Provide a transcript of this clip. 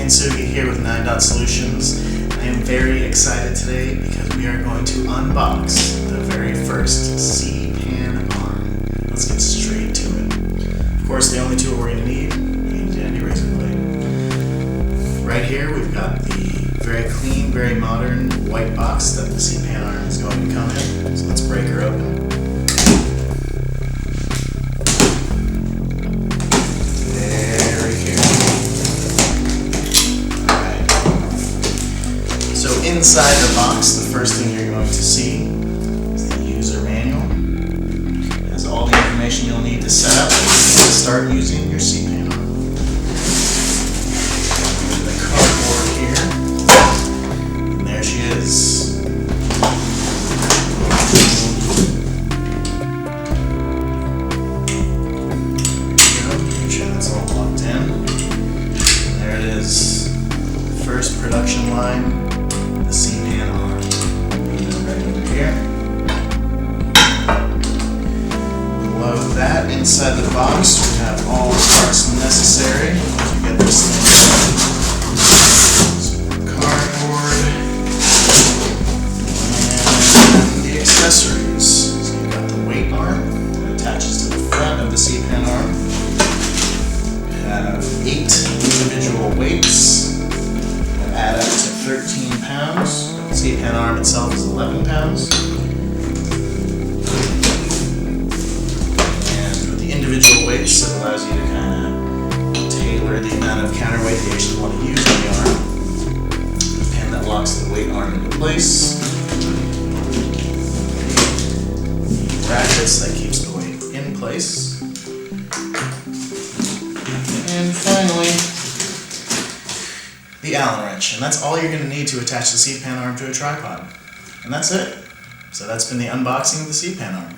Sugi here with 9.Solutions. I am very excited today because we are going to unbox the very first C-pan arm. Let's get straight to it. Of course, the only tool we're going to need is the handy razor blade. Right here we've got the very clean, very modern white box that the C-pan arm is going to come in. So let's break her open. So inside the box, the first thing you're going to see is the user manual. It has all the information you'll need to set up and start using your C-pan arm. The cardboard here, and there she is. There we go. Make sure that's all locked in. And there it is. First production line. The C-pan arm. Right over here. Below that, inside the box, we have all the parts necessary to get this thing going. Some cardboard and the accessories. So you've got the weight arm that attaches to the front of the C-pan arm. We have 8 individual weights. Add up to 13 pounds. The C-pan arm itself is 11 pounds. And with the individual weights, it allows you to kind of tailor the amount of counterweight you actually want to use on the arm. The pin that locks the weight arm into place. The brackets that keeps the weight in place. And finally, the Allen wrench, and that's all you're going to need to attach the C-pan arm to a tripod. And that's it. So that's been the unboxing of the C-pan arm.